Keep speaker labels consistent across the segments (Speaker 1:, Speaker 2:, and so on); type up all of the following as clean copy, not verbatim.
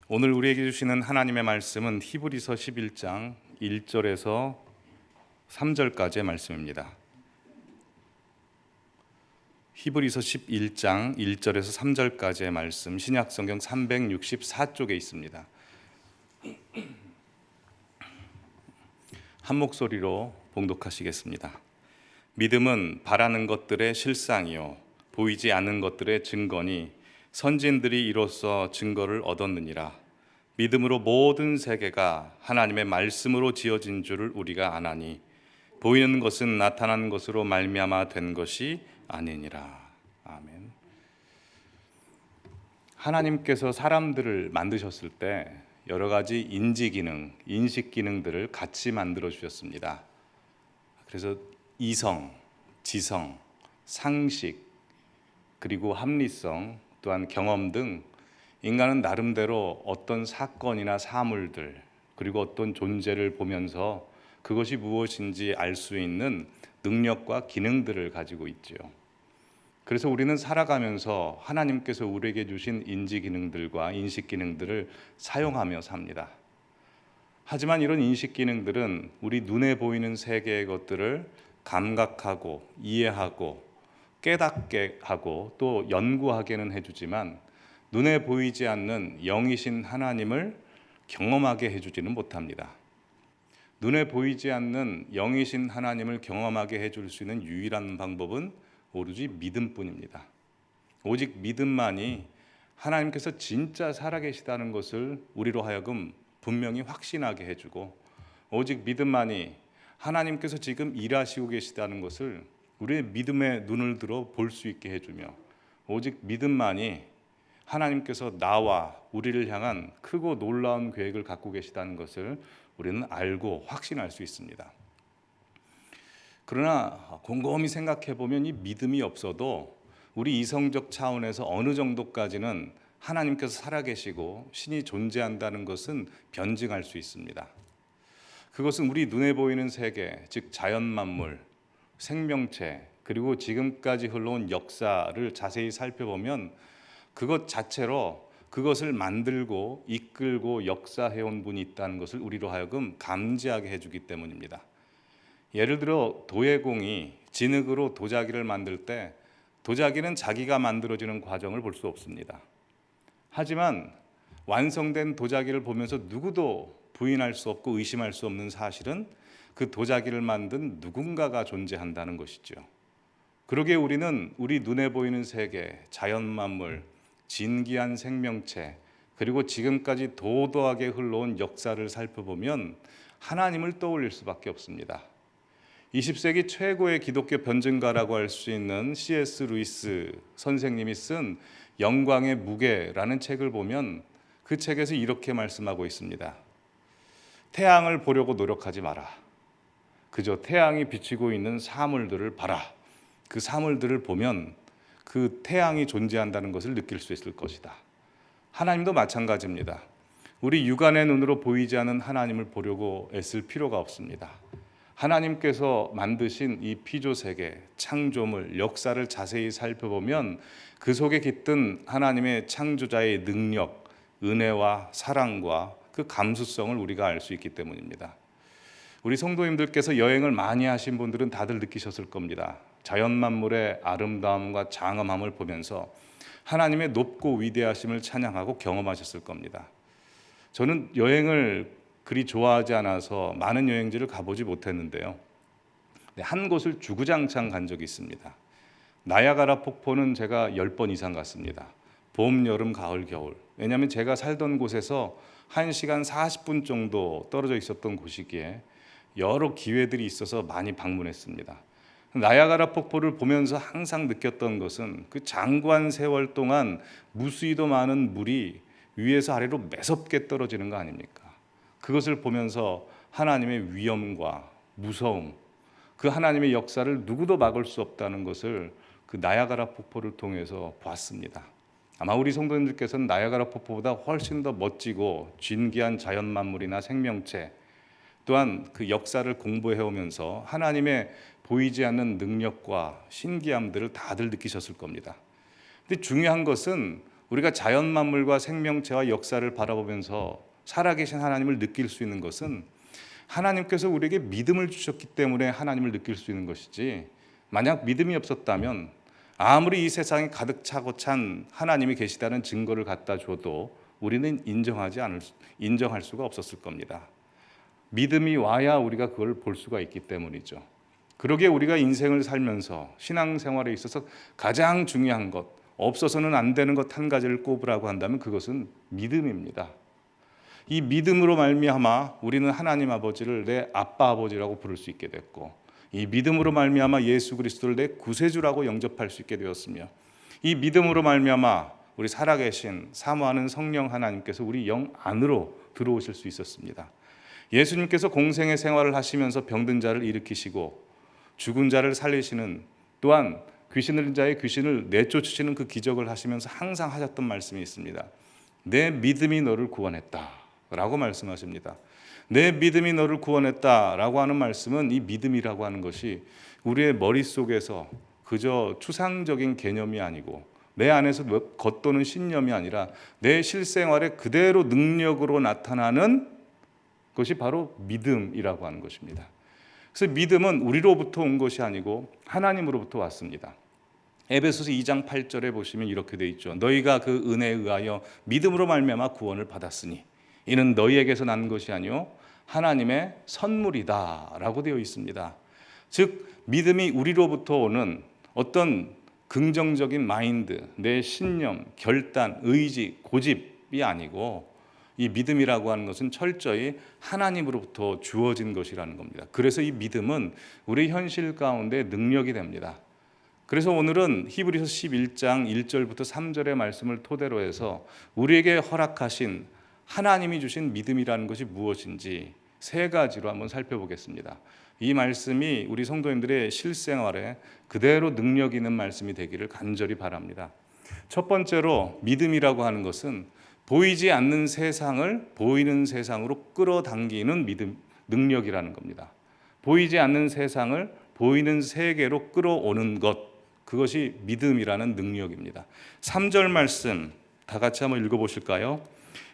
Speaker 1: 오늘 우리에게 주시는 하나님의 말씀은 히브리서 11장 1절에서 3절까지의 말씀입니다. 히브리서 11장 1절에서 3절까지의 말씀, 신약성경 364쪽에 있습니다. 한 목소리로 봉독하시겠습니다. 믿음은 바라는 것들의 실상이요 보이지 않는 것들의 증거니 선진들이 이로써 증거를 얻었느니라. 믿음으로 모든 세계가 하나님의 말씀으로 지어진 줄을 우리가 아나니 보이는 것은 나타난 것으로 말미암아 된 것이 아니니라. 아멘. 하나님께서 사람들을 만드셨을 때 여러 가지 인지 기능, 인식 기능들을 같이 만들어 주셨습니다. 그래서 이성, 지성, 상식, 그리고 합리성, 또한 경험 등 인간은 나름대로 어떤 사건이나 사물들 그리고 어떤 존재를 보면서 그것이 무엇인지 알 수 있는 능력과 기능들을 가지고 있죠. 그래서 우리는 살아가면서 하나님께서 우리에게 주신 인지 기능들과 인식 기능들을 사용하며 삽니다. 하지만 이런 인식 기능들은 우리 눈에 보이는 세계의 것들을 감각하고 이해하고 깨닫게 하고 또 연구하게는 해주지만 눈에 보이지 않는 영이신 하나님을 경험하게 해주지는 못합니다. 눈에 보이지 않는 영이신 하나님을 경험하게 해줄 수 있는 유일한 방법은 오로지 믿음뿐입니다. 오직 믿음만이 하나님께서 진짜 살아계시다는 것을 우리로 하여금 분명히 확신하게 해주고, 오직 믿음만이 하나님께서 지금 일하시고 계시다는 것을 우리의 믿음의 눈을 들어 볼 수 있게 해주며, 오직 믿음만이 하나님께서 나와 우리를 향한 크고 놀라운 계획을 갖고 계시다는 것을 우리는 알고 확신할 수 있습니다. 그러나 곰곰이 생각해 보면 이 믿음이 없어도 우리 이성적 차원에서 어느 정도까지는 하나님께서 살아계시고 신이 존재한다는 것은 변증할 수 있습니다. 그것은 우리 눈에 보이는 세계, 즉 자연 만물, 생명체, 그리고 지금까지 흘러온 역사를 자세히 살펴보면 그것 자체로 그것을 만들고 이끌고 역사해온 분이 있다는 것을 우리로 하여금 감지하게 해주기 때문입니다. 예를 들어 도예공이 진흙으로 도자기를 만들 때 도자기는 자기가 만들어지는 과정을 볼 수 없습니다. 하지만 완성된 도자기를 보면서 누구도 부인할 수 없고 의심할 수 없는 사실은 그 도자기를 만든 누군가가 존재한다는 것이죠. 그러기에 우리는 우리 눈에 보이는 세계, 자연 만물, 진기한 생명체, 그리고 지금까지 도도하게 흘러온 역사를 살펴보면 하나님을 떠올릴 수밖에 없습니다. 20세기 최고의 기독교 변증가라고 할 수 있는 C.S. 루이스 선생님이 쓴 영광의 무게라는 책을 보면 그 책에서 이렇게 말씀하고 있습니다. 태양을 보려고 노력하지 마라. 그저 태양이 비치고 있는 사물들을 봐라. 그 사물들을 보면 그 태양이 존재한다는 것을 느낄 수 있을 것이다. 하나님도 마찬가지입니다. 우리 육안의 눈으로 보이지 않는 하나님을 보려고 애쓸 필요가 없습니다. 하나님께서 만드신 이 피조세계, 창조물, 역사를 자세히 살펴보면 그 속에 깃든 하나님의 창조자의 능력, 은혜와 사랑과 그 감수성을 우리가 알 수 있기 때문입니다. 우리 성도님들께서 여행을 많이 하신 분들은 다들 느끼셨을 겁니다. 자연 만물의 아름다움과 장엄함을 보면서 하나님의 높고 위대하심을 찬양하고 경험하셨을 겁니다. 저는 여행을 그리 좋아하지 않아서 많은 여행지를 가보지 못했는데요. 한 곳을 주구장창 간 적이 있습니다. 나야가라 폭포는 제가 10번 이상 갔습니다. 봄, 여름, 가을, 겨울. 왜냐하면 제가 살던 곳에서 1시간 40분 정도 떨어져 있었던 곳이기에 여러 기회들이 있어서 많이 방문했습니다. 나야가라 폭포를 보면서 항상 느꼈던 것은 그 장구한 세월 동안 무수히도 많은 물이 위에서 아래로 매섭게 떨어지는 거 아닙니까? 그것을 보면서 하나님의 위엄과 무서움, 그 하나님의 역사를 누구도 막을 수 없다는 것을 그 나야가라 폭포를 통해서 봤습니다. 아마 우리 성도님들께서는 나야가라 폭포보다 훨씬 더 멋지고 진귀한 자연 만물이나 생명체, 또한 그 역사를 공부해오면서 하나님의 보이지 않는 능력과 신기함들을 다들 느끼셨을 겁니다. 근데 중요한 것은 우리가 자연 만물과 생명체와 역사를 바라보면서 살아계신 하나님을 느낄 수 있는 것은 하나님께서 우리에게 믿음을 주셨기 때문에 하나님을 느낄 수 있는 것이지, 만약 믿음이 없었다면 아무리 이 세상에 가득 차고 찬 하나님이 계시다는 증거를 갖다 줘도 우리는 인정할 수가 없었을 겁니다. 믿음이 와야 우리가 그걸 볼 수가 있기 때문이죠. 그러기에 우리가 인생을 살면서 신앙생활에 있어서 가장 중요한 것, 없어서는 안 되는 것 한 가지를 꼽으라고 한다면 그것은 믿음입니다. 이 믿음으로 말미암아 우리는 하나님 아버지를 내 아빠 아버지라고 부를 수 있게 됐고, 이 믿음으로 말미암아 예수 그리스도를 내 구세주라고 영접할 수 있게 되었으며, 이 믿음으로 말미암아 우리 살아계신 사모하는 성령 하나님께서 우리 영 안으로 들어오실 수 있었습니다. 예수님께서 공생의 생활을 하시면서 병든 자를 일으키시고 죽은 자를 살리시는, 또한 귀신 들린 자의 귀신을 내쫓으시는 그 기적을 하시면서 항상 하셨던 말씀이 있습니다. 내 믿음이 너를 구원했다 라고 말씀하십니다. 내 믿음이 너를 구원했다 라고 하는 말씀은, 이 믿음이라고 하는 것이 우리의 머릿속에서 그저 추상적인 개념이 아니고 내 안에서 겉도는 신념이 아니라 내 실생활에 그대로 능력으로 나타나는 것이 바로 믿음이라고 하는 것입니다. 그래서 믿음은 우리로부터 온 것이 아니고 하나님으로부터 왔습니다. 에베소서 2장 8절에 보시면 이렇게 돼 있죠. 너희가 그 은혜에 의하여 믿음으로 말미암아 구원을 받았으니 이는 너희에게서 난 것이 아니요 하나님의 선물이다 라고 되어 있습니다. 즉 믿음이 우리로부터 오는 어떤 긍정적인 마인드, 내 신념, 결단, 의지, 고집이 아니고, 이 믿음이라고 하는 것은 철저히 하나님으로부터 주어진 것이라는 겁니다. 그래서 이 믿음은 우리 현실 가운데 능력이 됩니다. 그래서 오늘은 히브리서 11장 1절부터 3절의 말씀을 토대로 해서 우리에게 허락하신 하나님이 주신 믿음이라는 것이 무엇인지 세 가지로 한번 살펴보겠습니다. 이 말씀이 우리 성도님들의 실생활에 그대로 능력 있는 말씀이 되기를 간절히 바랍니다. 첫 번째로, 믿음이라고 하는 것은 보이지 않는 세상을 보이는 세상으로 끌어당기는 믿음, 능력이라는 겁니다. 보이지 않는 세상을 보이는 세계로 끌어오는 것, 그것이 믿음이라는 능력입니다. 3절 말씀 다 같이 한번 읽어보실까요?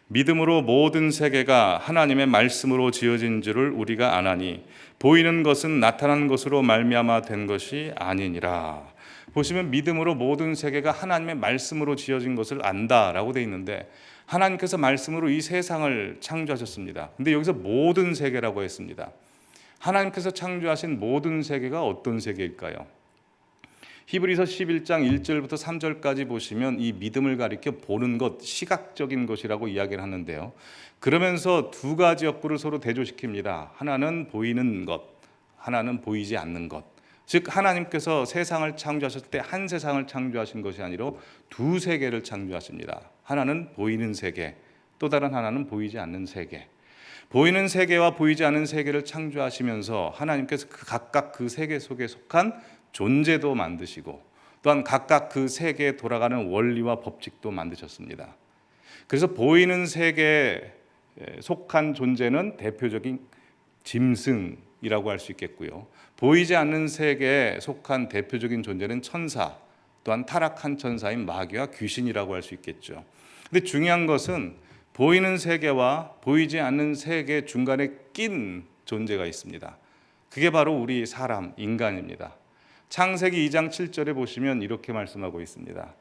Speaker 1: 믿음으로 모든 세계가 하나님의 말씀으로 지어진 줄을 우리가 아나니 보이는 것은 나타난 것으로 말미암아 된 것이 아니니라. 보시면 믿음으로 모든 세계가 하나님의 말씀으로 지어진 것을 안다라고 되어 있는데, 하나님께서 말씀으로 이 세상을 창조하셨습니다. 근데 여기서 모든 세계라고 했습니다. 하나님께서 창조하신 모든 세계가 어떤 세계일까요? 히브리서 11장 1절부터 3절까지 보시면 이 믿음을 가리켜 보는 것, 시각적인 것이라고 이야기를 하는데요. 그러면서 두 가지 역구를 서로 대조시킵니다. 하나는 보이는 것, 하나는 보이지 않는 것. 즉 하나님께서 세상을 창조하셨을 때 한 세상을 창조하신 것이 아니라 두 세계를 창조하십니다. 하나는 보이는 세계, 또 다른 하나는 보이지 않는 세계. 보이는 세계와 보이지 않는 세계를 창조하시면서 하나님께서 각각 그 세계 속에 속한 존재도 만드시고, 또한 각각 그 세계에 돌아가는 원리와 법칙도 만드셨습니다. 그래서 보이는 세계에 속한 존재는 대표적인 짐승이라고 할 수 있겠고요. 보이지 않는 세계에 속한 대표적인 존재는 천사, 또한 타락한 천사인 마귀와 귀신이라고 할 수 있겠죠. 근데 중요한 것은 보이는 세계와 보이지 않는 세계 중간에 낀 존재가 있습니다. 그게 바로 우리 사람, 인간입니다. 창세기 2장 7절에 보시면 이렇게 말씀하고 있습니다.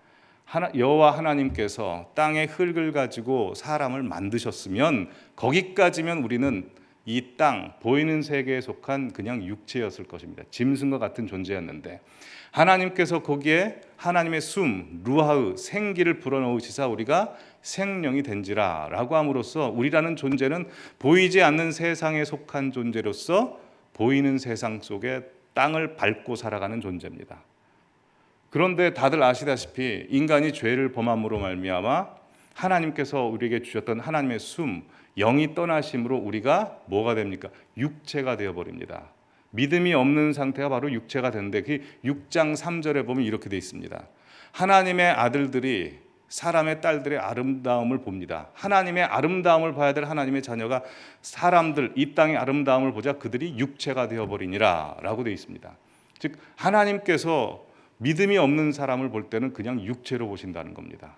Speaker 1: 여호와 하나님께서 땅의 흙을 가지고 사람을 만드셨으면 거기까지면 우리는 이 땅, 보이는 세계에 속한 그냥 육체였을 것입니다. 짐승과 같은 존재였는데, 하나님께서 거기에 하나님의 숨, 루하의 생기를 불어넣으시사 우리가 생명이 된지라 라고 함으로써 우리라는 존재는 보이지 않는 세상에 속한 존재로서 보이는 세상 속에 땅을 밟고 살아가는 존재입니다. 그런데 다들 아시다시피 인간이 죄를 범함으로 말미암아 하나님께서 우리에게 주셨던 하나님의 숨, 영이 떠나심으로 우리가 뭐가 됩니까? 육체가 되어버립니다. 믿음이 없는 상태가 바로 육체가 되는데, 그 6장 3절에 보면 이렇게 되어 있습니다. 하나님의 아들들이 사람의 딸들의 아름다움을 봅니다. 하나님의 아름다움을 봐야 될 하나님의 자녀가 사람들, 이 땅의 아름다움을 보자 그들이 육체가 되어버리니라 라고 되어 있습니다. 즉 하나님께서 믿음이 없는 사람을 볼 때는 그냥 육체로 보신다는 겁니다.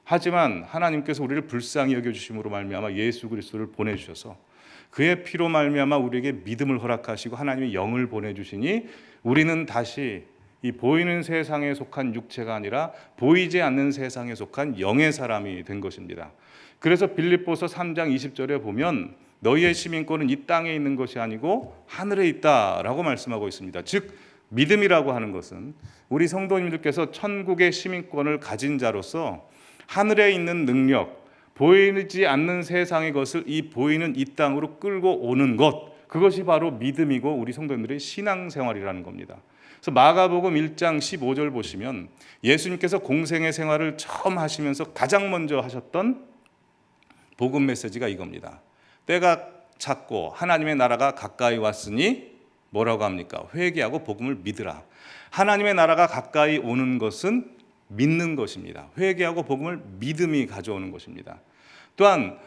Speaker 1: 하지만 하나님께서 우리를 불쌍히 여겨주심으로 말미암아 예수 그리스도를 보내주셔서 그의 피로 말미암아 우리에게 믿음을 허락하시고 하나님의 영을 보내주시니 우리는 다시 이 보이는 세상에 속한 육체가 아니라 보이지 않는 세상에 속한 영의 사람이 된 것입니다. 그래서 빌립보서 3장 20절에 보면 너희의 시민권은 이 땅에 있는 것이 아니고 하늘에 있다라고 말씀하고 있습니다. 즉 믿음이라고 하는 것은 우리 성도님들께서 천국의 시민권을 가진 자로서 하늘에 있는 능력, 보이지 않는 세상의 것을 이 보이는 이 땅으로 끌고 오는 것, 그것이 바로 믿음이고 우리 성도님들의 신앙생활이라는 겁니다. 그래서 마가복음 1장 15절 보시면 예수님께서 공생의 생활을 처음 하시면서 가장 먼저 하셨던 복음 메시지가 이겁니다. 때가 찼고 하나님의 나라가 가까이 왔으니 뭐라고 합니까? 회개하고 복음을 믿으라. 하나님의 나라가 가까이 오는 것은 믿는 것입니다. 회개하고 복음을 믿음이 가져오는 것입니다. 또한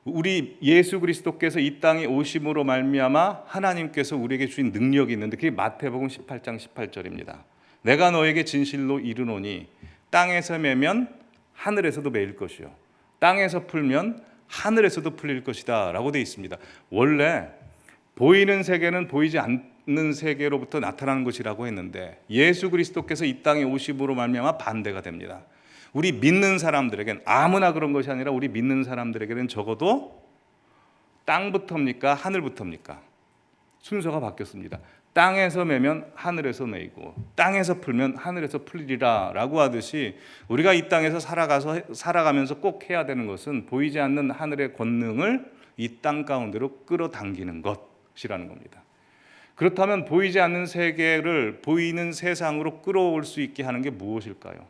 Speaker 1: 우리 예수 그리스도께서 이 땅에 오심으로 말미암아 하나님께서 우리에게 주신 능력이 있는데 그게 마태복음 18장 18절입니다. 내가 너에게 진실로 이르노니 땅에서 매면 하늘에서도 매일 것이요 땅에서 풀면 하늘에서도 풀릴 것이다 라고 되어 있습니다. 원래 보이는 세계는 보이지 않는 세계로부터 나타나는 것이라고 했는데 예수 그리스도께서 이 땅에 오심으로 말미암아 반대가 됩니다. 우리 믿는 사람들에겐 아무나 그런 것이 아니라 우리 믿는 사람들에게는 적어도 땅부터입니까? 하늘부터입니까? 순서가 바뀌었습니다. 땅에서 매면 하늘에서 매이고 땅에서 풀면 하늘에서 풀리리라 라고 하듯이 우리가 이 땅에서 살아가면서 꼭 해야 되는 것은 보이지 않는 하늘의 권능을 이 땅 가운데로 끌어당기는 것이라는 겁니다. 그렇다면 보이지 않는 세계를 보이는 세상으로 끌어올 수 있게 하는 게 무엇일까요?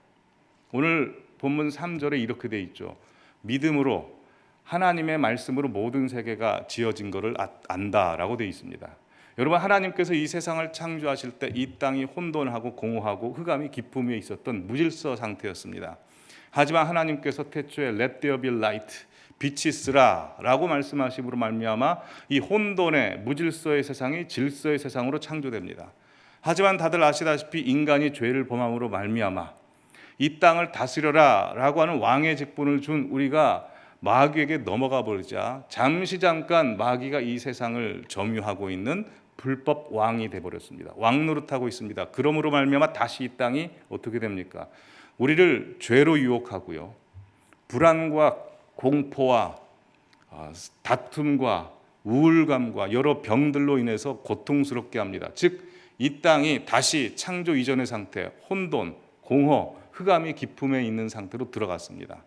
Speaker 1: 오늘 본문 3절에 이렇게 돼 있죠. 믿음으로 하나님의 말씀으로 모든 세계가 지어진 것을 안다라고 돼 있습니다. 여러분 하나님께서 이 세상을 창조하실 때 이 땅이 혼돈하고 공허하고 흑암이 깊음 위에 있었던 무질서 상태였습니다. 하지만 하나님께서 태초에 Let there be light, 빛이 있으라 라고 말씀하심으로 말미암아 이 혼돈의 무질서의 세상이 질서의 세상으로 창조됩니다. 하지만 다들 아시다시피 인간이 죄를 범함으로 말미암아 이 땅을 다스려라 라고 하는 왕의 직분을 준 우리가 마귀에게 넘어가 버리자 잠깐 마귀가 이 세상을 점유하고 있는 불법 왕이 되어버렸습니다. 왕 노릇하고 있습니다. 그러므로 말미암아 다시 이 땅이 어떻게 됩니까? 우리를 죄로 유혹하고요, 불안과 공포와 다툼과 우울감과 여러 병들로 인해서 고통스럽게 합니다. 즉 이 땅이 다시 창조 이전의 상태, 혼돈, 공허, 흑암이 깊음에 있는 상태로 들어갔습니다.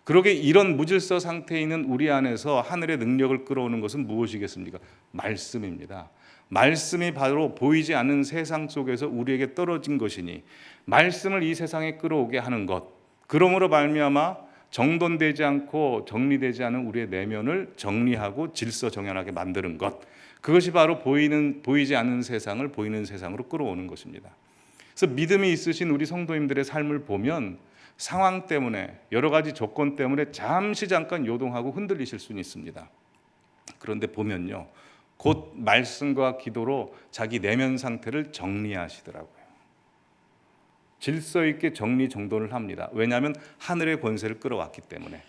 Speaker 1: 그러게 이런 무질서 상태에 있는 우리 안에서 하늘의 능력을 끌어오는 것은 무엇이겠습니까? 말씀입니다. 말씀이 바로 보이지 않는 세상 속에서 우리에게 떨어진 것이니 말씀을 이 세상에 끌어오게 하는 것, 그러므로 말미암아 정돈되지 않고 정리되지 않은 우리의 내면을 정리하고 질서 정연하게 만드는 것, 그것이 바로 보이지 않는 세상을 보이는 세상으로 끌어오는 것입니다. 그래서 믿음이 있으신 우리 성도님들의 삶을 보면 상황 때문에 여러 가지 조건 때문에 잠깐 요동하고 흔들리실 수는 있습니다. 그런데 보면요, 곧 말씀과 기도로 자기 내면 상태를 정리하시더라고요. 질서 있게 정리 정돈을 합니다. 왜냐하면 하늘의 권세를 끌어왔기 때문에.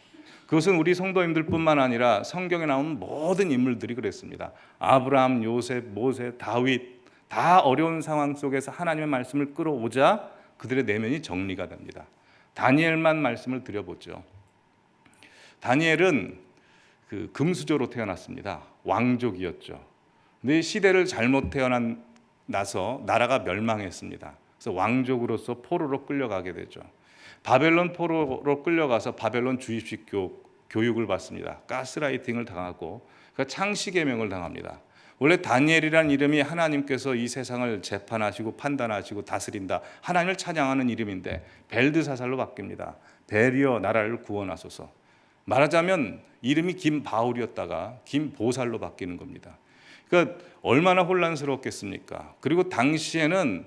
Speaker 1: 그것은 우리 성도님들뿐만 아니라 성경에 나오는 모든 인물들이 그랬습니다. 아브라함, 요셉, 모세, 다윗, 다 어려운 상황 속에서 하나님의 말씀을 끌어오자 그들의 내면이 정리가 됩니다. 다니엘만 말씀을 드려보죠. 다니엘은 금수저로 태어났습니다. 왕족이었죠. 근데 시대를 잘못 태어나서 나라가 멸망했습니다. 그래서 왕족으로서 포로로 끌려가게 되죠. 바벨론 포로로 끌려가서 바벨론 주입식 교육을 받습니다. 가스라이팅을 당하고 창시개명을 당합니다. 원래 다니엘이라는 이름이 하나님께서 이 세상을 재판하시고 판단하시고 다스린다, 하나님을 찬양하는 이름인데 벨드사살로 바뀝니다. 벨이여 나라를 구원하소서. 말하자면 이름이 김바울이었다가 김보살로 바뀌는 겁니다. 그러니까 얼마나 혼란스럽겠습니까? 그리고 당시에는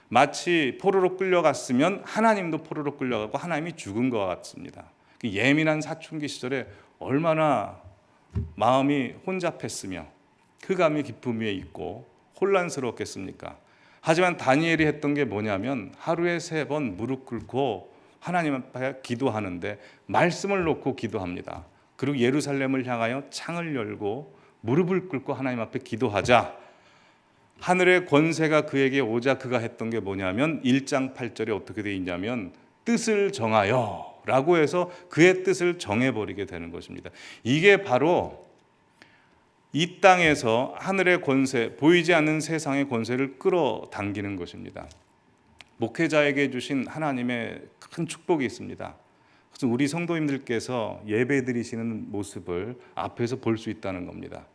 Speaker 1: 마치 포로로 끌려갔으면 하나님도 포로로 끌려가고 하나님이 죽은 것 같습니다. 예민한 사춘기 시절에 얼마나 마음이 혼잡했으며 흑암이 깊음 위에 있고 혼란스러웠겠습니까? 하지만 다니엘이 했던 게 뭐냐면 하루에 3번 무릎 꿇고 하나님 앞에 기도하는데 말씀을 놓고 기도합니다. 그리고 예루살렘을 향하여 창을 열고 무릎을 꿇고 하나님 앞에 기도하자 하늘의 권세가 그에게 오자 그가 했던 게 뭐냐면 1장 8절에 어떻게 되어 있냐면 뜻을 정하여 라고 해서 그의 뜻을 정해버리게 되는 것입니다. 이게 바로 이 땅에서 하늘의 권세, 보이지 않는 세상의 권세를 끌어당기는 것입니다. 목회자에게 주신 하나님의 큰 축복이 있습니다. 그래서 우리 성도님들께서 예배 드리시는 모습을 앞에서 볼 수 있다는 겁니다.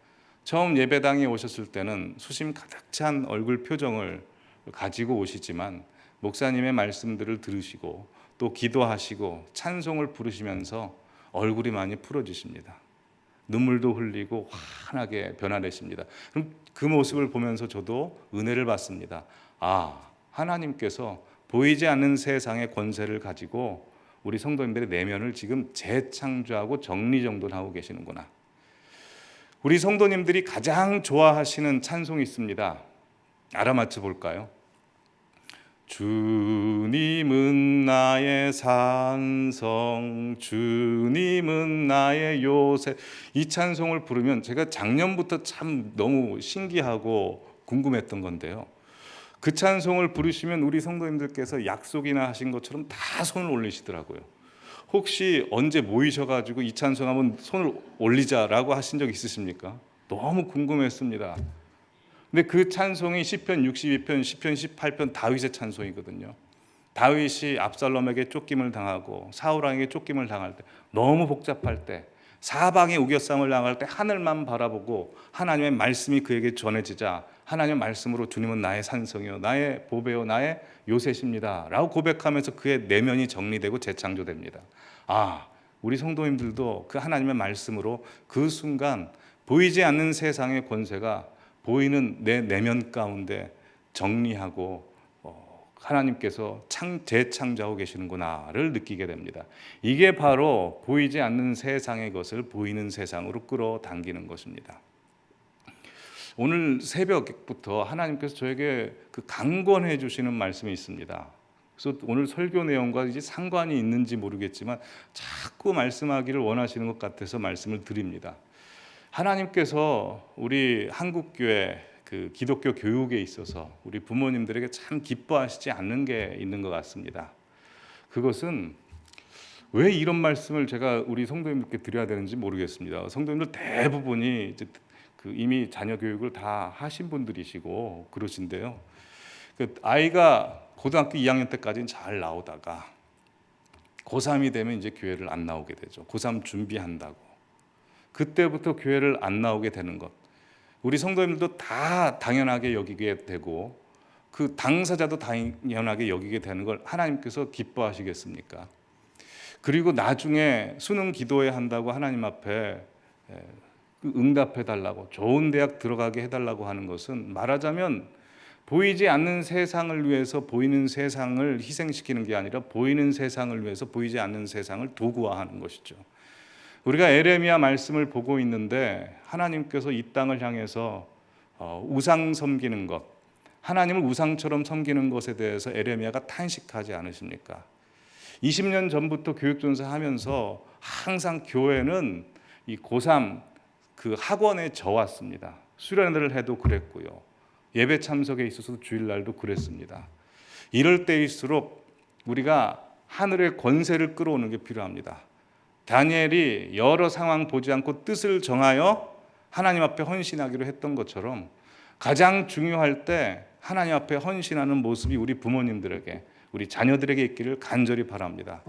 Speaker 1: 처음 예배당에 오셨을 때는 수심 가득 찬 얼굴 표정을 가지고 오시지만 목사님의 말씀들을 들으시고 또 기도하시고 찬송을 부르시면서 얼굴이 많이 풀어지십니다. 눈물도 흘리고 환하게 변화되십니다. 그럼 그 모습을 보면서 저도 은혜를 받습니다. 하나님께서 보이지 않는 세상의 권세를 가지고 우리 성도님들의 내면을 지금 재창조하고 정리정돈하고 계시는구나. 우리 성도님들이 가장 좋아하시는 찬송이 있습니다. 알아맞혀 볼까요? 주님은 나의 산성, 주님은 나의 요새. 이 찬송을 부르면 제가 작년부터 참 너무 신기하고 궁금했던 건데요. 그 찬송을 부르시면 우리 성도님들께서 약속이나 하신 것처럼 다 손을 올리시더라고요. 혹시 언제 모이셔가지고 이 찬송 한번 손을 올리자라고 하신 적 있으십니까? 너무 궁금했습니다. 근데 그 찬송이 시편 62편, 시편 18편 다윗의 찬송이거든요. 다윗이 압살롬에게 쫓김을 당하고 사울 왕에게 쫓김을 당할 때, 너무 복잡할 때, 사방에 우겨싸움을 당할 때 하늘만 바라보고 하나님의 말씀이 그에게 전해지자 하나님의 말씀으로 주님은 나의 산성이요 나의 보배요 나의 요새십니다 라고 고백하면서 그의 내면이 정리되고 재창조됩니다. 우리 성도님들도 그 하나님의 말씀으로 그 순간 보이지 않는 세상의 권세가 보이는 내 내면 가운데 정리하고 하나님께서 재창조하고 계시는구나를 느끼게 됩니다. 이게 바로 보이지 않는 세상의 것을 보이는 세상으로 끌어당기는 것입니다. 오늘 새벽부터 하나님께서 저에게 그 강권해 주시는 말씀이 있습니다. 그래서 오늘 설교 내용과 이제 상관이 있는지 모르겠지만 자꾸 말씀하기를 원하시는 것 같아서 말씀을 드립니다. 하나님께서 우리 한국교회 그 기독교 교육에 있어서 우리 부모님들에게 참 기뻐하시지 않는 게 있는 것 같습니다. 그것은 왜 이런 말씀을 제가 우리 성도님들께 드려야 되는지 모르겠습니다. 성도님들 대부분이 이제 이미 자녀 교육을 다 하신 분들이시고 그러신데요. 아이가 고등학교 2학년 때까지는 잘 나오다가 고3이 되면 이제 교회를 안 나오게 되죠. 고3 준비한다고. 그때부터 교회를 안 나오게 되는 것. 우리 성도님들도 다 당연하게 여기게 되고 그 당사자도 당연하게 여기게 되는 걸 하나님께서 기뻐하시겠습니까? 그리고 나중에 수능 기도회 한다고 하나님 앞에 응답해 달라고 좋은 대학 들어가게 해달라고 하는 것은 말하자면 보이지 않는 세상을 위해서 보이는 세상을 희생시키는 게 아니라 보이는 세상을 위해서 보이지 않는 세상을 도구화하는 것이죠. 우리가 에레미야 말씀을 보고 있는데 하나님께서 이 땅을 향해서 우상 섬기는 것, 하나님을 우상처럼 섬기는 것에 대해서 에레미야가 탄식하지 않으십니까? 20년 전부터 교육전사 하면서 항상 교회는 이 고3 그 학원에 져왔습니다. 수련회를 해도 그랬고요. 예배 참석에 있어서도 주일날도 그랬습니다. 이럴 때일수록 우리가 하늘의 권세를 끌어오는 게 필요합니다. 다니엘이 여러 상황 보지 않고 뜻을 정하여 하나님 앞에 헌신하기로 했던 것처럼 가장 중요할 때 하나님 앞에 헌신하는 모습이 우리 부모님들에게, 우리 자녀들에게 있기를 간절히 바랍니다.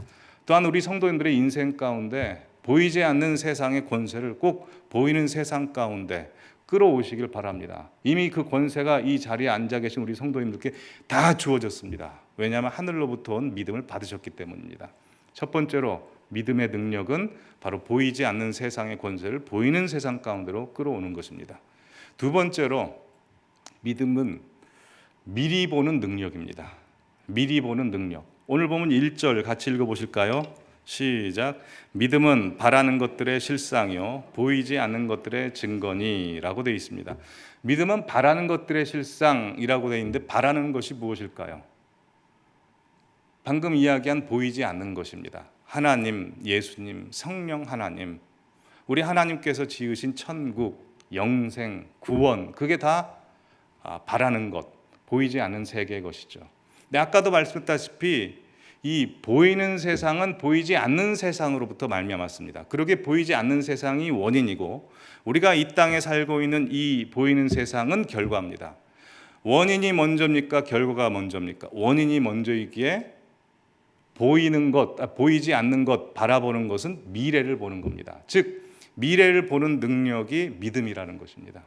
Speaker 1: 또한 우리 성도님들의 인생 가운데 보이지 않는 세상의 권세를 꼭 보이는 세상 가운데 끌어오시길 바랍니다. 이미 그 권세가 이 자리에 앉아 계신 우리 성도님들께 다 주어졌습니다. 왜냐하면 하늘로부터 온 믿음을 받으셨기 때문입니다. 첫 번째로 믿음의 능력은 바로 보이지 않는 세상의 권세를 보이는 세상 가운데로 끌어오는 것입니다. 두 번째로 믿음은 미리 보는 능력입니다. 미리 보는 능력. 오늘 보면 1절 같이 읽어보실까요? 시작. 믿음은 바라는 것들의 실상이요 보이지 않는 것들의 증거니 라고 되어 있습니다. 믿음은 바라는 것들의 실상이라고 되어 있는데 바라는 것이 무엇일까요? 방금 이야기한 보이지 않는 것입니다. 하나님, 예수님, 성령 하나님, 우리 하나님께서 지으신 천국, 영생, 구원, 그게 다 바라는 것, 보이지 않는 세계의 것이죠. 근데 아까도 말씀드렸다시피 이 보이는 세상은 보이지 않는 세상으로부터 말미암았습니다. 그러게 보이지 않는 세상이 원인이고 우리가 이 땅에 살고 있는 이 보이는 세상은 결과입니다. 원인이 먼저입니까? 결과가 먼저입니까? 원인이 먼저이기에 보이는 것, 보이지 않는 것, 바라보는 것은 미래를 보는 겁니다. 즉 미래를 보는 능력이 믿음이라는 것입니다.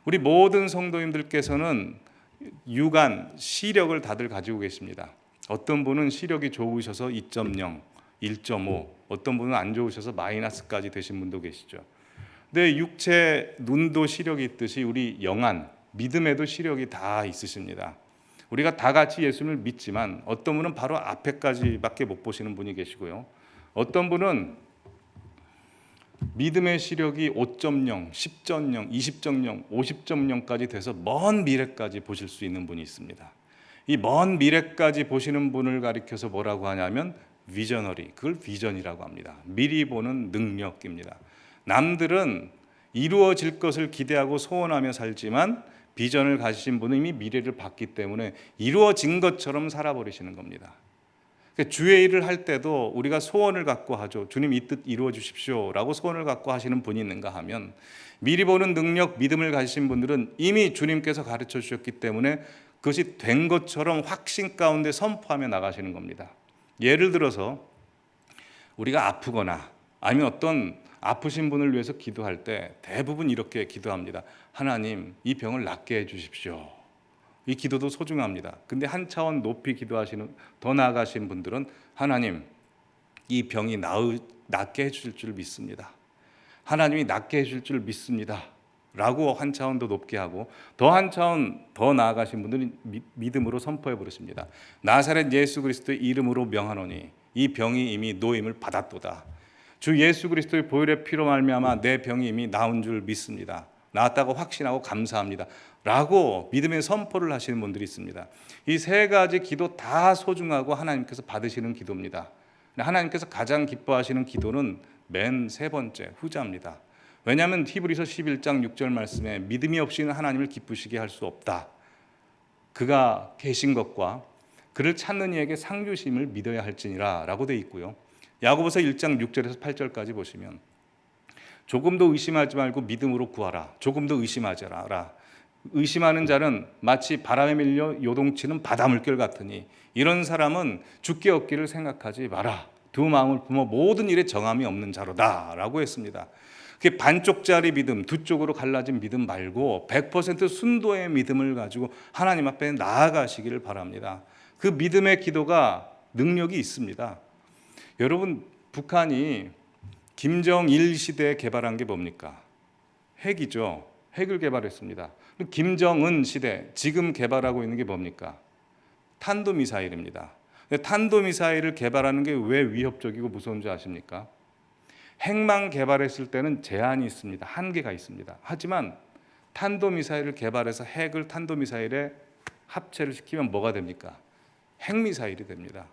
Speaker 1: 우리 모든 성도님들께서는 유관, 시력을 다들 가지고 계십니다. 어떤 분은 시력이 좋으셔서 2.0, 1.5, 어떤 분은 안 좋으셔서 마이너스까지 되신 분도 계시죠. 근데 육체, 눈도 시력이 있듯이 우리 영안, 믿음에도 시력이 다 있으십니다. 우리가 다 같이 예수님을 믿지만 어떤 분은 바로 앞에까지밖에 못 보시는 분이 계시고요. 어떤 분은 믿음의 시력이 5.0, 10.0, 20.0, 50.0까지 돼서 먼 미래까지 보실 수 있는 분이 있습니다. 이 먼 미래까지 보시는 분을 가리켜서 뭐라고 하냐면 비저너리, 그걸 비전이라고 합니다. 미리 보는 능력입니다. 남들은 이루어질 것을 기대하고 소원하며 살지만 비전을 가지신 분은 이미 미래를 봤기 때문에 이루어진 것처럼 살아버리시는 겁니다. 주의 일을 할 때도 우리가 소원을 갖고 하죠. 주님 이 뜻 이루어 주십시오 라고 소원을 갖고 하시는 분이 있는가 하면 미리 보는 능력, 믿음을 가지신 분들은 이미 주님께서 가르쳐 주셨기 때문에 그것이 된 것처럼 확신 가운데 선포하며 나가시는 겁니다. 예를 들어서 우리가 아프거나 아니면 어떤 아프신 분을 위해서 기도할 때 대부분 이렇게 기도합니다. 하나님 이 병을 낫게 해 주십시오. 이 기도도 소중합니다. 근데 한 차원 높이 기도하시는, 더 나아가신 분들은 하나님 이 병이 낫게 해 주실 줄 믿습니다. 하나님이 낫게 해 주실 줄 믿습니다 라고 한 차원 더 높게 하고 더 한 차원 더 나아가신 분들은 믿음으로 선포해 버리십니다. 나사렛 예수 그리스도의 이름으로 명하노니 이 병이 이미 노임을 받았도다. 주 예수 그리스도의 보혈의 피로 말미암아 내 병이 이미 나은 줄 믿습니다. 나았다고 확신하고 감사합니다 라고 믿음의 선포를 하시는 분들이 있습니다. 이 세 가지 기도 다 소중하고 하나님께서 받으시는 기도입니다. 하나님께서 가장 기뻐하시는 기도는 맨 세 번째, 후자입니다. 왜냐하면 히브리서 11장 6절 말씀에 믿음이 없이는 하나님을 기쁘시게 할 수 없다. 그가 계신 것과 그를 찾는 이에게 상 주심을 믿어야 할지니라 라고 되어 있고요. 야고보서 1장 6절에서 8절까지 보시면 조금도 의심하지 말고 믿음으로 구하라. 조금도 의심하지 마라. 의심하는 자는 마치 바람에 밀려 요동치는 바다 물결 같으니 이런 사람은 주께 얻기를 생각하지 마라. 두 마음을 품어 모든 일에 정함이 없는 자로다 라고 했습니다. 그게 반쪽짜리 믿음, 두 쪽으로 갈라진 믿음 말고 100% 순도의 믿음을 가지고 하나님 앞에 나아가시기를 바랍니다. 그 믿음의 기도가 능력이 있습니다. 여러분, 북한이 김정일 시대에 개발한 게 뭡니까? 핵이죠. 핵을 개발했습니다. 김정은 시대, 지금 개발하고 있는 게 뭡니까? 탄도미사일입니다. 탄도미사일을 개발하는 게 왜 위협적이고 무서운지 아십니까? 핵만 개발했을 때는 제한이 있습니다. 한계가 있습니다. 하지만 탄도미사일을 개발해서 핵을 탄도미사일에 합체를 시키면 뭐가 됩니까? 핵미사일이 됩니다.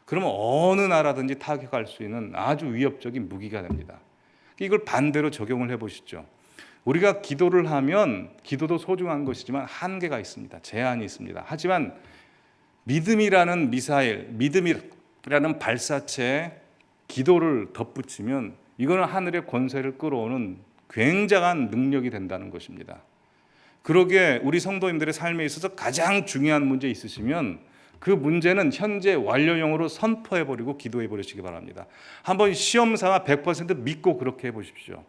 Speaker 1: 그러면 어느 나라든지 타격할 수 있는 아주 위협적인 무기가 됩니다. 이걸 반대로 적용을 해보시죠. 우리가 기도를 하면 기도도 소중한 것이지만 한계가 있습니다. 제한이 있습니다. 하지만 믿음이라는 미사일, 믿음이라는 발사체에 기도를 덧붙이면 이거는 하늘의 권세를 끌어오는 굉장한 능력이 된다는 것입니다. 그러기에 우리 성도님들의 삶에 있어서 가장 중요한 문제 있으시면 그 문제는 현재 완료형으로 선포해버리고 기도해버리시기 바랍니다. 한번 시험삼아 100% 믿고 그렇게 해보십시오.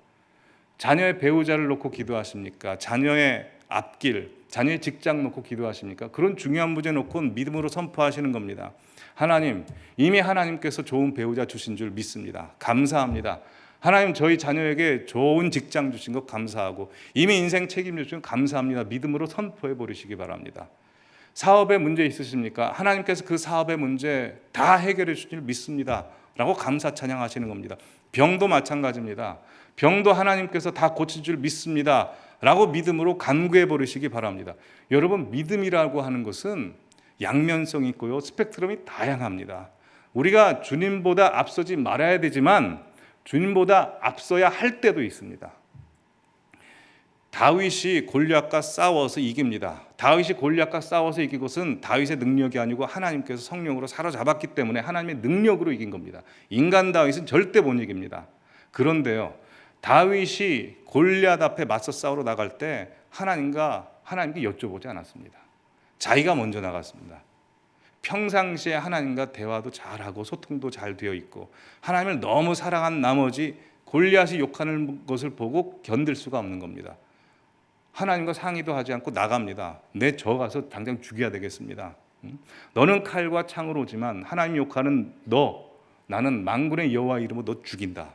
Speaker 1: 자녀의 배우자를 놓고 기도하십니까? 자녀의 앞길, 자녀의 직장 놓고 기도하십니까? 그런 중요한 문제 놓고 믿음으로 선포하시는 겁니다. 하나님, 이미 하나님께서 좋은 배우자 주신 줄 믿습니다. 감사합니다. 하나님, 저희 자녀에게 좋은 직장 주신 것 감사하고 이미 인생 책임져 주신 것 감사합니다. 믿음으로 선포해 버리시기 바랍니다. 사업에 문제 있으십니까? 하나님께서 그 사업의 문제 다 해결해 주실 줄 믿습니다 라고 감사 찬양하시는 겁니다. 병도 마찬가지입니다. 병도 하나님께서 다 고칠 줄 믿습니다 라고 믿음으로 간구해 버리시기 바랍니다. 여러분, 믿음이라고 하는 것은 양면성이 있고요. 스펙트럼이 다양합니다. 우리가 주님보다 앞서지 말아야 되지만 주님보다 앞서야 할 때도 있습니다. 다윗이 골리앗과 싸워서 이깁니다. 다윗이 골리앗과 싸워서 이긴 것은 다윗의 능력이 아니고 하나님께서 성령으로 사로잡았기 때문에 하나님의 능력으로 이긴 겁니다. 인간 다윗은 절대 못 이깁니다. 그런데요, 다윗이 골리앗 앞에 맞서 싸우러 나갈 때 하나님께 여쭤보지 않았습니다. 자기가 먼저 나갔습니다. 평상시에 하나님과 대화도 잘하고 소통도 잘 되어 있고 하나님을 너무 사랑한 나머지 골리앗이 욕하는 것을 보고 견딜 수가 없는 겁니다. 하나님과 상의도 하지 않고 나갑니다. 내 저 가서 당장 죽여야 되겠습니다. 너는 칼과 창으로 오지만 하나님 욕하는 나는 만군의 여호와 이름으로 너 죽인다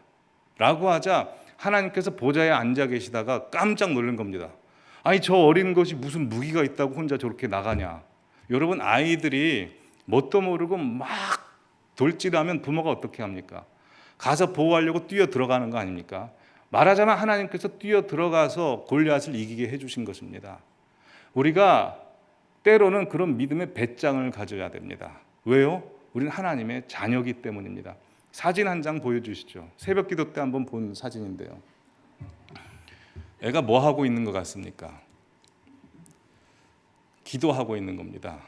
Speaker 1: 라고 하자 하나님께서 보좌에 앉아 계시다가 깜짝 놀란 겁니다. 아니, 저 어린 것이 무슨 무기가 있다고 혼자 저렇게 나가냐. 여러분, 아이들이 뭣도 모르고 막 돌진하면 부모가 어떻게 합니까? 가서 보호하려고 뛰어 들어가는 거 아닙니까? 말하자면 하나님께서 뛰어 들어가서 골리앗을 이기게 해주신 것입니다. 우리가 때로는 그런 믿음의 배짱을 가져야 됩니다. 왜요? 우리는 하나님의 자녀이기 때문입니다. 사진 한 장 보여주시죠. 새벽 기도 때 한번 본 사진인데요. 애가 뭐 하고 있는 것 같습니까? 기도하고 있는 겁니다.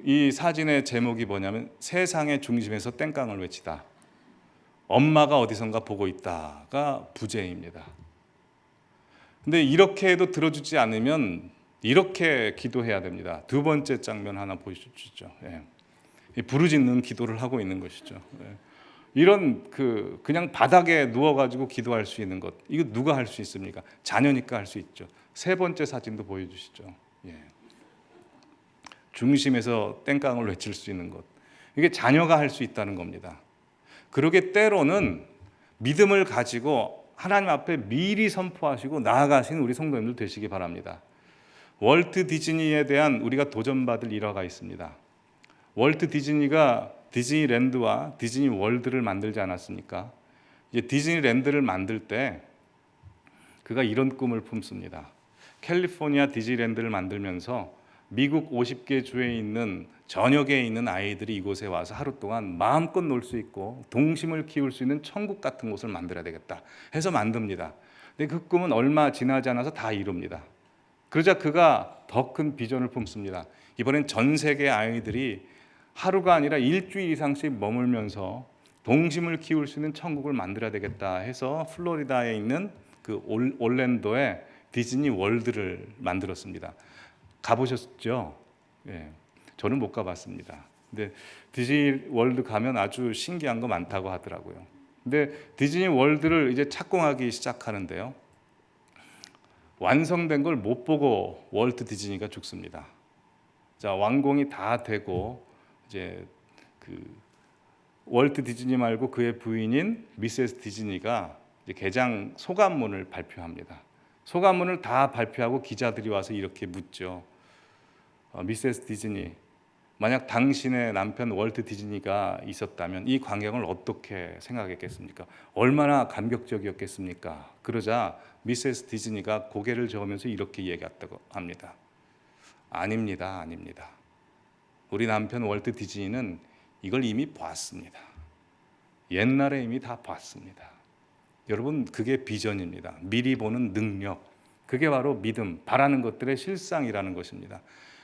Speaker 1: 이 사진의 제목이 뭐냐면 세상의 중심에서 땡깡을 외치다. 엄마가 어디선가 보고 있다가 부제입니다. 근데 이렇게 해도 들어주지 않으면 이렇게 기도해야 됩니다. 두 번째 장면 하나 보여주시죠. 부르짖는 기도를 하고 있는 것이죠. 이런 그냥 바닥에 누워가지고 기도할 수 있는 것, 이거 누가 할 수 있습니까? 자녀니까 할 수 있죠. 세 번째 사진도 보여주시죠. 중심에서 땡깡을 외칠 수 있는 것, 이게 자녀가 할 수 있다는 겁니다. 그러게 때로는 믿음을 가지고 하나님 앞에 미리 선포하시고 나아가신 우리 성도님들 되시기 바랍니다. 월트 디즈니에 대한 우리가 도전받을 일화가 있습니다. 월트 디즈니가 디즈니랜드와 디즈니 월드를 만들지 않았습니까? 이제 디즈니랜드를 만들 때 그가 이런 꿈을 품습니다. 캘리포니아 디즈니랜드를 만들면서 미국 50개 주에 있는 전역에 있는 아이들이 이곳에 와서 하루 동안 마음껏 놀 수 있고 동심을 키울 수 있는 천국 같은 곳을 만들어야 되겠다 해서 만듭니다. 근데 그 꿈은 얼마 지나지 않아서 다 이룹니다. 그러자 그가 더 큰 비전을 품습니다. 이번엔 전 세계 아이들이 하루가 아니라 일주일 이상씩 머물면서 동심을 키울 수 있는 천국을 만들어야 되겠다 해서 플로리다에 있는 그 올랜도에 디즈니 월드를 만들었습니다. 가보셨죠? 저는 못 가봤습니다. 근데 디즈니 월드 가면 아주 신기한 거 많다고 하더라고요. 근데 디즈니 월드를 이제 착공하기 시작하는데요. 완성된 걸 못 보고 월트 디즈니가 죽습니다. 자, 완공이 다 되고 이제 월트 디즈니 말고 그의 부인인 미세스 디즈니가 이제 개장 소감문을 발표합니다. 소감문을 다 발표하고 기자들이 와서 이렇게 묻죠. 미세스 디즈니, 만약 당신의 남편 월트 디즈니가 있었다면 이 광경을 어떻게 생각했겠습니까? 얼마나 감격적이었겠습니까? 그러자 미세스 디즈니가 고개를 저으면서 이렇게 얘기했다고 합니다. 아닙니다. 우리 남편 월트 디즈니는 이걸 이미 봤습니다. 옛날에 이미 다 봤습니다. 여러분, 그게 비전입니다. 미리 보는 능력, 그게 바로 믿음, 바라는 것들의 실상이라는 것입니다.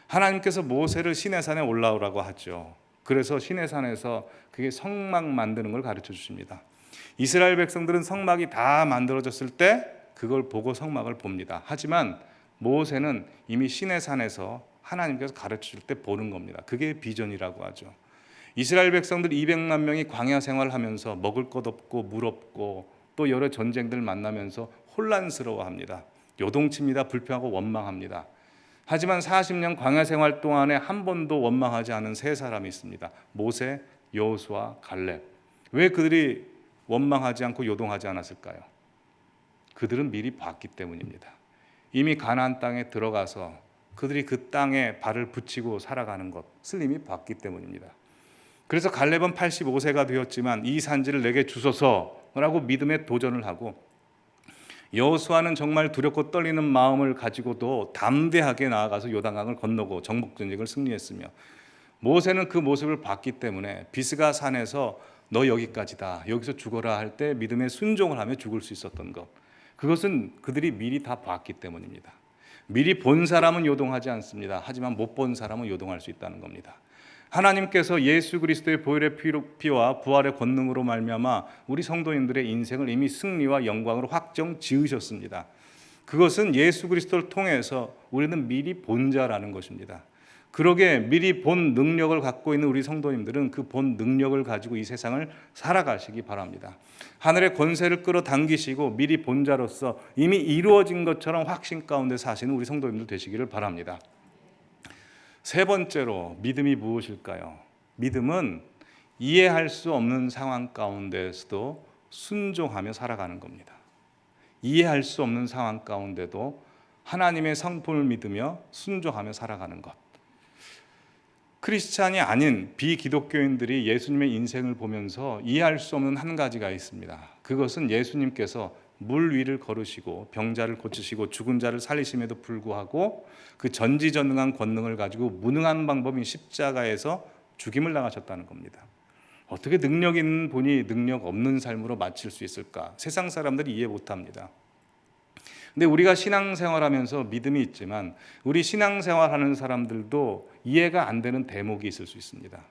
Speaker 1: 하나님께서 모세를 시내산에 올라오라고 하죠. 그래서 시내산에서 그게 성막 만드는 걸 가르쳐 주십니다. 이스라엘 백성들은 성막이 다 만들어졌을 때 그걸 보고 성막을 봅니다. 하지만 모세는 이미 시내산에서 하나님께서 가르쳐 줄 때 보는 겁니다. 그게 비전이라고 하죠. 이스라엘 백성들 200만 명이 광야 생활하면서 먹을 것 없고 물 없고 또 여러 전쟁들 만나면서 혼란스러워합니다. 요동칩니다. 불평하고 원망합니다. 하지만 40년 광야 생활 동안에 한 번도 원망하지 않은 세 사람이 있습니다. 모세, 여호수아, 갈렙. 왜 그들이 원망하지 않고 요동하지 않았을까요? 그들은 미리 봤기 때문입니다. 이미 가나안 땅에 들어가서 그들이 그 땅에 발을 붙이고 살아가는 것을 이미 봤기 때문입니다. 그래서 갈렙은 85세가 되었지만 이 산지를 내게 주소서라고 믿음의 도전을 하고 여호수아는 정말 두렵고 떨리는 마음을 가지고도 담대하게 나아가서 요단강을 건너고 정복 전쟁을 승리했으며, 모세는 그 모습을 봤기 때문에 비스가 산에서 너 여기까지다, 여기서 죽어라 할 때 믿음의 순종을 하며 죽을 수 있었던 것, 그것은 그들이 미리 다 봤기 때문입니다. 미리 본 사람은 요동하지 않습니다. 하지만 못 본 사람은 요동할 수 있다는 겁니다. 하나님께서 예수 그리스도의 보혈의 피와 부활의 권능으로 말미암아 우리 성도님들의 인생을 이미 승리와 영광으로 확정 지으셨습니다. 그것은 예수 그리스도를 통해서 우리는 미리 본 자라는 것입니다. 그러게 미리 본 능력을 갖고 있는 우리 성도님들은 그 본 능력을 가지고 이 세상을 살아가시기 바랍니다. 하늘의 권세를 끌어당기시고 미리 본 자로서 이미 이루어진 것처럼 확신 가운데 사시는 우리 성도님들 되시기를 바랍니다. 세 번째로, 믿음이 무엇일까요? 믿음은 이해할 수 없는 상황 가운데서도 순종하며 살아가는 겁니다. 이해할 수 없는 상황 가운데도 하나님의 성품을 믿으며 순종하며 살아가는 것. 크리스찬이 아닌 비기독교인들이 예수님의 인생을 보면서 이해할 수 없는 한 가지가 있습니다. 그것은 예수님께서 물 위를 걸으시고 병자를 고치시고 죽은 자를 살리심에도 불구하고 그 전지전능한 권능을 가지고 무능한 방법인 십자가에서 죽임을 당하셨다는 겁니다. 어떻게 능력 있는 분이 능력 없는 삶으로 마칠 수 있을까? 세상 사람들이 이해 못합니다. 근데 우리가 신앙생활하면서 믿음이 있지만 우리 신앙생활하는 사람들도 이해가 안 되는 대목이 있을 수 있습니다.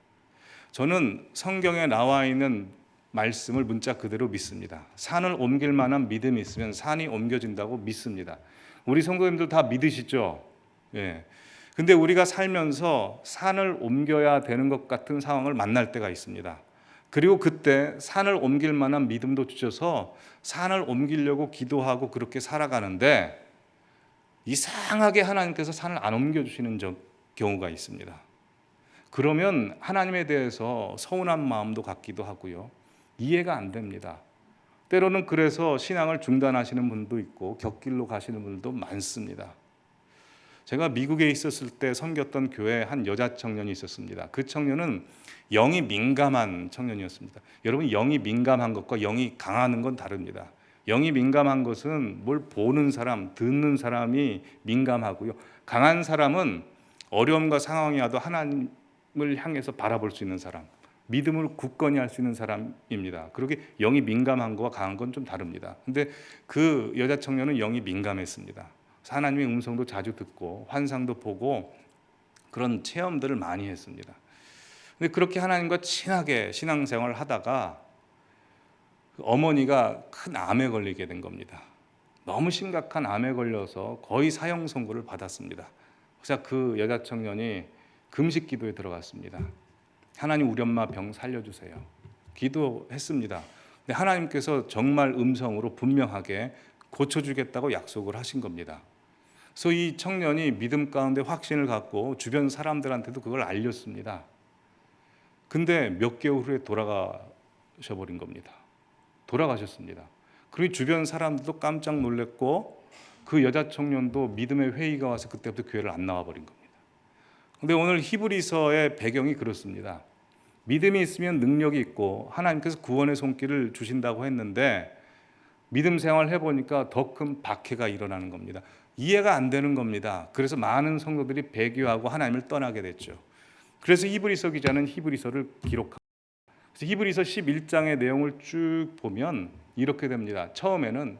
Speaker 1: 저는 성경에 나와 있는 말씀을 문자 그대로 믿습니다. 산을 옮길 만한 믿음이 있으면 산이 옮겨진다고 믿습니다. 우리 성도님들 다 믿으시죠? 예. 근데 우리가 살면서 산을 옮겨야 되는 것 같은 상황을 만날 때가 있습니다. 그리고 그때 산을 옮길 만한 믿음도 주셔서 산을 옮기려고 기도하고 그렇게 살아가는데 이상하게 하나님께서 산을 안 옮겨주시는 경우가 있습니다. 그러면 하나님에 대해서 서운한 마음도 갖기도 하고요. 이해가 안 됩니다. 때로는 그래서 신앙을 중단하시는 분도 있고 곁길로 가시는 분들도 많습니다. 제가 미국에 있었을 때 섬겼던 교회에 한 여자 청년이 있었습니다. 그 청년은 영이 민감한 청년이었습니다. 여러분, 영이 민감한 것과 영이 강한 건 다릅니다. 영이 민감한 것은 뭘 보는 사람, 듣는 사람이 민감하고요. 강한 사람은 어려움과 상황이 와도 하나님을 향해서 바라볼 수 있는 사람, 믿음을 굳건히 할 수 있는 사람입니다. 그렇게 영이 민감한 것과 강한 건 좀 다릅니다. 근데 그 여자 청년은 영이 민감했습니다. 하나님의 음성도 자주 듣고 환상도 보고 그런 체험들을 많이 했습니다. 근데 그렇게 하나님과 친하게 신앙생활을 하다가 어머니가 큰 암에 걸리게 된 겁니다. 너무 심각한 암에 걸려서 거의 사형 선고를 받았습니다. 그래서 그 여자 청년이 금식 기도에 들어갔습니다. 하나님, 우리 엄마 병 살려주세요. 기도했습니다. 근데 하나님께서 정말 음성으로 분명하게 고쳐주겠다고 약속을 하신 겁니다. 그래서 이 청년이 믿음 가운데 확신을 갖고 주변 사람들한테도 그걸 알렸습니다. 근데 몇 개월 후에 돌아가셔버린 겁니다. 돌아가셨습니다. 그리고 주변 사람들도 깜짝 놀랐고 그 여자 청년도 믿음의 회의가 와서 그때부터 교회를 안 나와버린 겁니다. 근데 오늘 히브리서의 배경이 그렇습니다. 믿음이 있으면 능력이 있고 하나님께서 구원의 손길을 주신다고 했는데 믿음 생활을 해보니까 더 큰 박해가 일어나는 겁니다. 이해가 안 되는 겁니다. 그래서 많은 성도들이 배교하고 하나님을 떠나게 됐죠. 그래서 히브리서 기자는 히브리서를 기록합니다. 그래서 히브리서 11장의 내용을 쭉 보면 이렇게 됩니다. 처음에는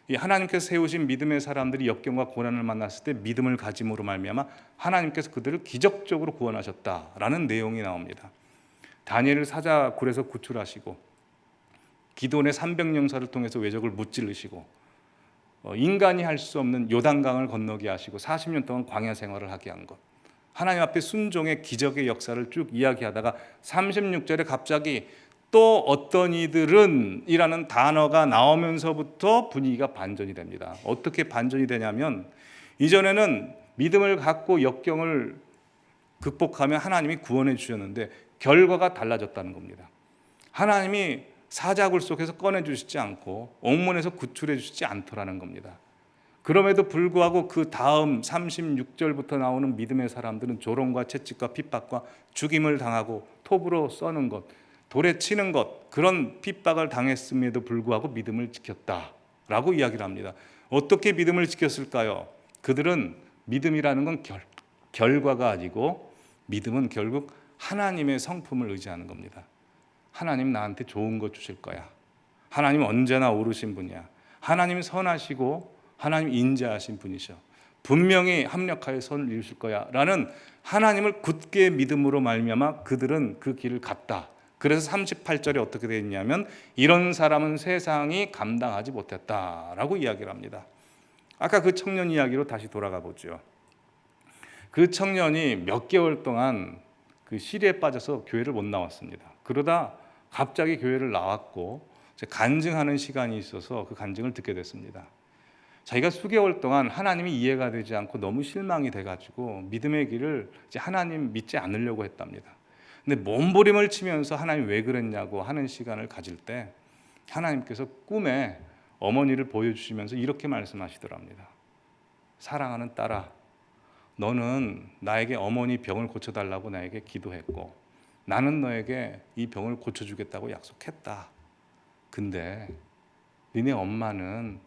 Speaker 1: 이 하나님께서 세우신 믿음의 사람들이 역경과 고난을 만났을 때 믿음을 가짐으로 말미암아 하나님께서 그들을 기적적으로 구원하셨다라는 내용이 나옵니다. 다니엘을 사자굴에서 구출하시고 기드온의 300용사를 통해서 외적을 무찌르시고 인간이 할 수 없는 요단강을 건너게 하시고 40년 동안 광야 생활을 하게 한 것, 하나님 앞에 순종의 기적의 역사를 쭉 이야기하다가 36절에 갑자기 또 어떤 이들은 이라는 단어가 나오면서부터 분위기가 반전이 됩니다. 어떻게 반전이 되냐면 이전에는 믿음을 갖고 역경을 극복하며 하나님이 구원해 주셨는데 결과가 달라졌다는 겁니다. 하나님이 사자굴 속에서 꺼내주시지 않고 옥문에서 구출해 주시지 않더라는 겁니다. 그럼에도 불구하고 그 다음 36절부터 나오는 믿음의 사람들은 조롱과 채찍과 핍박과 죽임을 당하고 톱으로 써는 것, 돌에 치는 것, 그런 핍박을 당했음에도 불구하고 믿음을 지켰다 라고 이야기를 합니다. 어떻게 믿음을 지켰을까요? 그들은 믿음이라는 건 결과가 아니고 믿음은 결국 하나님의 성품을 의지하는 겁니다. 하나님 나한테 좋은 거 주실 거야. 하나님 언제나 오르신 분이야. 하나님 선하시고 하나님 인자하신 분이셔. 분명히 합력하여 선을 이루실 거야 라는 하나님을 굳게 믿음으로 말미암아 그들은 그 길을 갔다. 그래서 38절에 어떻게 되어 있냐면 이런 사람은 세상이 감당하지 못했다라고 이야기를 합니다. 아까 그 청년 이야기로 다시 돌아가 보죠. 그 청년이 몇 개월 동안 그 시리에 빠져서 교회를 못 나왔습니다. 그러다 갑자기 교회를 나왔고 간증하는 시간이 있어서 그 간증을 듣게 됐습니다. 자기가 수개월 동안 하나님이 이해가 되지 않고 너무 실망이 돼가지고 믿음의 길을 이제 하나님 믿지 않으려고 했답니다. 근데 몸부림을 치면서 하나님 왜 그랬냐고 하는 시간을 가질 때 하나님께서 꿈에 어머니를 보여주시면서 이렇게 말씀하시더랍니다. 사랑하는 딸아, 너는 나에게 어머니 병을 고쳐달라고 나에게 기도했고 나는 너에게 이 병을 고쳐주겠다고 약속했다. 근데 니네 엄마는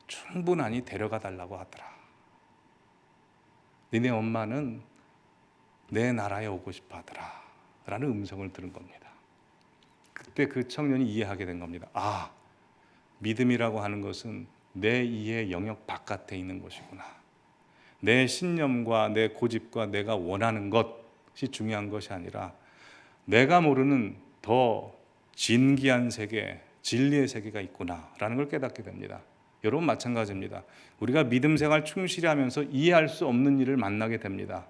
Speaker 1: 충분히 데려가 달라고 하더라. 니네 엄마는 내 나라에 오고 싶어 하더라 라는 음성을 들은 겁니다. 그때 그 청년이 이해하게 된 겁니다. 아, 믿음이라고 하는 것은 내 이해 영역 바깥에 있는 것이구나. 내 신념과 내 고집과 내가 원하는 것이 중요한 것이 아니라 내가 모르는 더 진기한 세계, 진리의 세계가 있구나라는 걸 깨닫게 됩니다. 여러분 마찬가지입니다. 우리가 믿음 생활 충실히 하면서 이해할 수 없는 일을 만나게 됩니다.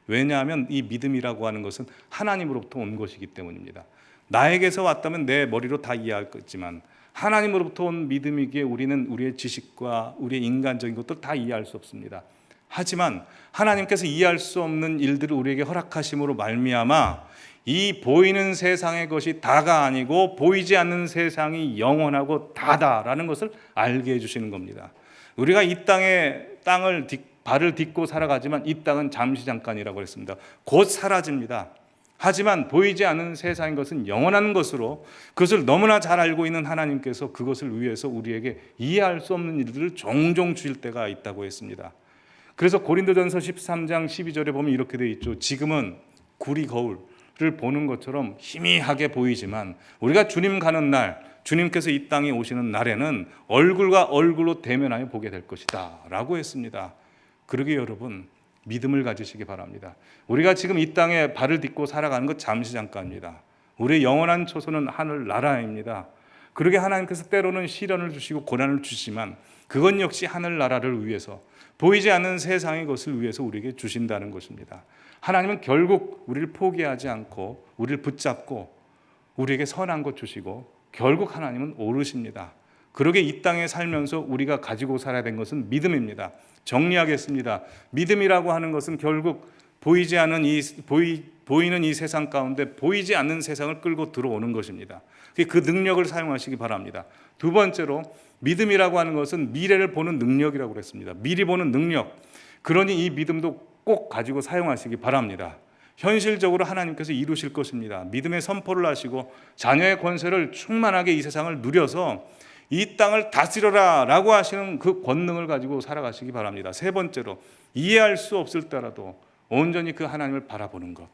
Speaker 1: 왜냐하면 이 믿음이라고 하는 것은 하나님으로부터 온 것이기 때문입니다. 나에게서 왔다면 내 머리로 다 이해하겠지만 하나님으로부터 온 믿음이기에 우리는 우리의 지식과 우리의 인간적인 것들 다 이해할 수 없습니다. 하지만 하나님께서 이해할 수 없는 일들을 우리에게 허락하심으로 말미암아 이 보이는 세상의 것이 다가 아니고 보이지 않는 세상이 영원하고 다다라는 것을 알게 해주시는 겁니다. 우리가 이 땅을 발을 딛고 살아가지만 이 땅은 잠시 잠깐이라고 했습니다. 곧 사라집니다. 하지만 보이지 않는 세상인 것은 영원한 것으로 그것을 너무나 잘 알고 있는 하나님께서 그것을 위해서 우리에게 이해할 수 없는 일들을 종종 주실 때가 있다고 했습니다. 그래서 고린도전서 13장 12절에 보면 이렇게 되어 있죠. 지금은 구리 거울을 보는 것처럼 희미하게 보이지만 우리가 주님 가는 날, 주님께서 이 땅에 오시는 날에는 얼굴과 얼굴로 대면하여 보게 될 것이다 라고 했습니다. 그러게 여러분 믿음을 가지시기 바랍니다. 우리가 지금 이 땅에 발을 딛고 살아가는 것 잠시 잠깐입니다. 우리의 영원한 초소는 하늘나라입니다. 그러게 하나님께서 때로는 시련을 주시고 고난을 주시지만 그건 역시 하늘나라를 위해서 보이지 않는 세상의 것을 위해서 우리에게 주신다는 것입니다. 하나님은 결국 우리를 포기하지 않고 우리를 붙잡고 우리에게 선한 것 주시고 결국 하나님은 오르십니다. 그러게 이 땅에 살면서 우리가 가지고 살아야 된 것은 믿음입니다. 정리하겠습니다. 믿음이라고 하는 것은 결국 보이는 이 세상 가운데 보이지 않는 세상을 끌고 들어오는 것입니다. 그 능력을 사용하시기 바랍니다. 두 번째로 믿음이라고 하는 것은 미래를 보는 능력이라고 그랬습니다. 미리 보는 능력. 그러니 이 믿음도 꼭 가지고 사용하시기 바랍니다. 현실적으로 하나님께서 이루실 것입니다. 믿음의 선포를 하시고 자녀의 권세를 충만하게 이 세상을 누려서 이 땅을 다스려라 라고 하시는 그 권능을 가지고 살아가시기 바랍니다. 세 번째로 이해할 수 없을 때라도 온전히 그 하나님을 바라보는 것.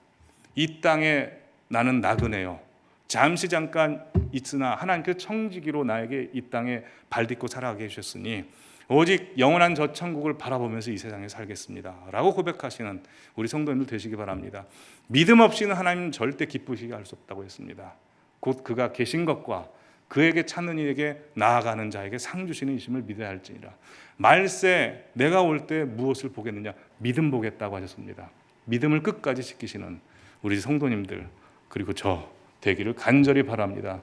Speaker 1: 이 땅에 나는 나그네요. 잠시 잠깐 있으나 하나님께서 청지기로 나에게 이 땅에 발딛고 살아가게 해주셨으니 오직 영원한 저 천국을 바라보면서 이 세상에 살겠습니다 라고 고백하시는 우리 성도님들 되시기 바랍니다. 믿음 없이는 하나님 절대 기쁘시게 할 수 없다고 했습니다. 곧 그가 계신 것과 그에게 찾는 이에게 나아가는 자에게 상 주시는 이심을 믿어야 할지니라. 말세 내가 올 때 무엇을 보겠느냐? 믿음 보겠다고 하셨습니다. 믿음을 끝까지 지키시는 우리 성도님들 그리고 저 되기를 간절히 바랍니다.